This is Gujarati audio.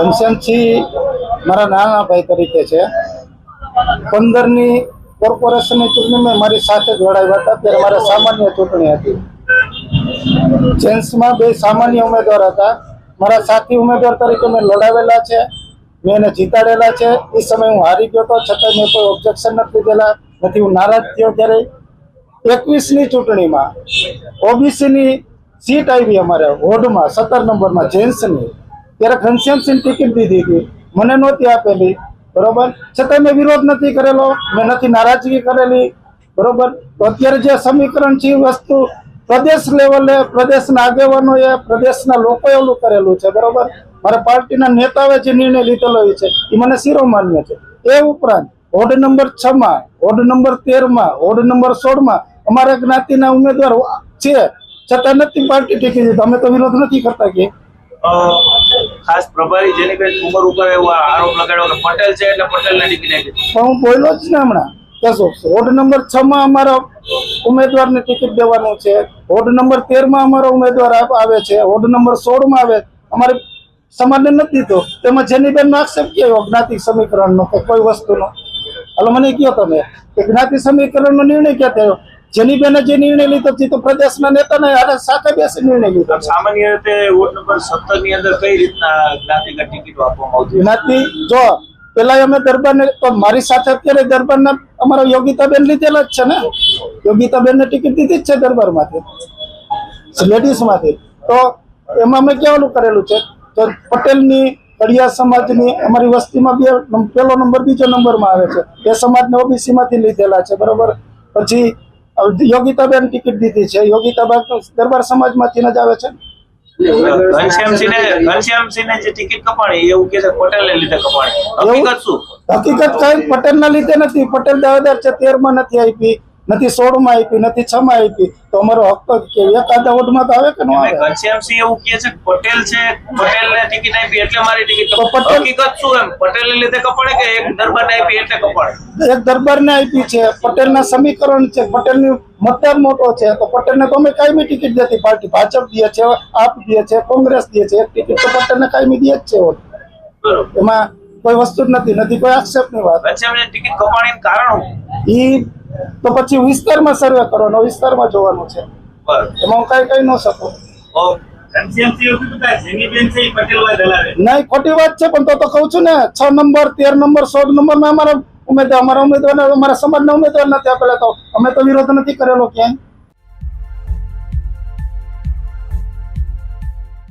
ઘનશ્યામસિંહ મારા નાના ભાઈ તરીકે છે. 15ની કોર્પોરેશનની ચૂંટણીમાં મારી સાથે જોડાયા હતા. ત્યારે મારે સામાન્ય ચૂંટણી હતી. જેન્ટ્સમાં 2 સામાન્ય ઉમેદવાર હતા. મારા સાથી ઉમેદવાર તરીકે મેં લડાવેલા છે, મેં એને જીતાડેલા છે. એ સમયે હું હારી ગયો હતો, છતાં મેં કોઈ ઓબ્જેક્શન નથી દીધેલા, નથી હું નારાજ થયો. ત્યારે 21ની ચૂંટણીમાં ઓબીસીની સીટ આવી અમારે વોર્ડમાં 17 નંબરમાં જેન્ટ્સની. ત્યારે ઘનશ્યામસિંહ ટિકિટ દીધી હતી, મને નહોતી આપેલી, બરોબર. છતાં મેં વિરોધ નથી કરેલો, મેં નથી નારાજગી કરેલી, બરોબર. તો અત્યારે જે સમીકરણ છે એ વસ્તુ પ્રદેશ લેવલે પ્રદેશના આગેવાનોએ, પ્રદેશના લોકોએ ઓલું કરેલું છે, બરોબર. મારા પાર્ટીના નેતાઓએ જે નિર્ણય લીધેલો છે એ મને શિરોમાન્ય છે. એ ઉપરાંત વોર્ડ નંબર 6માં, વોર્ડ નંબર 13માં, વોર્ડ નંબર 16માં અમારા જ્ઞાતિના ઉમેદવાર છે, છતાં નથી પાર્ટી ટીકી દીધી. અમે તો વિરોધ નથી કરતા. કે ખાસ પ્રભારી જેની કઈ ઉંમર ઉપર એવો આરોપ લગાડ્યો કે પટેલ છે એટલે પટેલને ટિકિટ આપી. પણ હું બોલ્યો જ ને હમણાં કહેશો. વોર્ડ નંબર 6માં અમારા ઉમેદવારને ટિકિટ દેવાનું છે, વોર્ડ નંબર 13માં અમારો ઉમેદવાર આવે છે, વોર્ડ નંબર 16માં આવે, અમારે સમાજને નથી દીધો. તેમાં જેનીબેનનો આક્ષેપ કયો જ્ઞાતિ સમીકરણનો કે કોઈ વસ્તુનો? હાલો મને કયો તમે કે જ્ઞાતિ સમીકરણનો નિર્ણય ક્યાં થયો? જેનીબેને જે નિર્ણય લીધો છે તો પ્રદેશના નેતાને હારે સાથે બેસી નિર્ણય લીધો. સામાન્ય રીતે વોર્ડ નંબર 17 ની અંદર કઈ રીતના જ્ઞાતિગત ટિકિટો આપવામાં આવતી? જ્ઞાતિ જો પેલા અમે દરબારને, તો મારી સાથે અત્યારે દરબારના અમારા યોગિતાબેન લીધેલા જ છે ને. યોગિતાબેનને ટિકિટ દીધી જ છે દરબારમાંથી, લેડીઝમાંથી. તો એમાં અમે કેવાનું કરેલું છે? તો પટેલની, કડિયા સમાજની અમારી વસ્તીમાં 2 પહેલો નંબર, બીજો નંબરમાં આવે છે. એ સમાજને ઓબીસીમાંથી લીધેલા છે, બરોબર. પછી યોગિતાબેન ટિકિટ દીધી છે. યોગિતાબેન દરબાર સમાજમાંથી જ આવે છે. ઘનશ્યામસિંહને જે ટિકિટ કપાણી એવું કે છે પટેલને લીધે કપાણી. હકીકત શું? હકીકત કઈ પટેલના લીધે નથી. પટેલ દાવેદાર છે. 13માં નથી આપી, નથી 16માં આપી, નથી 6માં આપી. તો અમારો હક તો કે એકાદા વોર્ડમાં તો આવે કે ન આવે? ઘનશ્યામસિંહ એવું કે છે પટેલ છે, પટેલને ટિકિટ આપી એટલે મારી ટિકિટ કપાણી. હકીકત શું એમ? પટેલને લીધે કપાણે કે એક દરબારને આપી એટલે કપાણે? એક દરબારને આપી છે. પટેલના સમીકરણ છે, પટેલની મતદાર મોટો છે, તો પટેલને તો અમે કાયમી ટિકિટ દેતી પાર્ટી. ભાજપ દે છે, આપ દે છે, કોંગ્રેસ દે છે. એક ટિકિટ તો પટેલને કાયમી દે જ છે. એમાં કોઈ વસ્તુ જ નથી કોઈ આક્ષેપની વાત. ટિકિટ કપાણીનું કારણ ઈ તો પછી વિસ્તારમાં સર્વે કરવાનો, વિસ્તારમાં જોવાનું છે. એમાં હું કઈ ન શકું. નહીં, ખોટી વાત છે. પણ તો કઉ છું ને, 6 નંબર, 13 નંબર, 16 નંબરમાં અમારા ઉમેદવાર, અમારા સમાજના ઉમેદવાર નથી આપેલા. તો અમે તો વિરોધ નથી કરેલો ક્યાંય.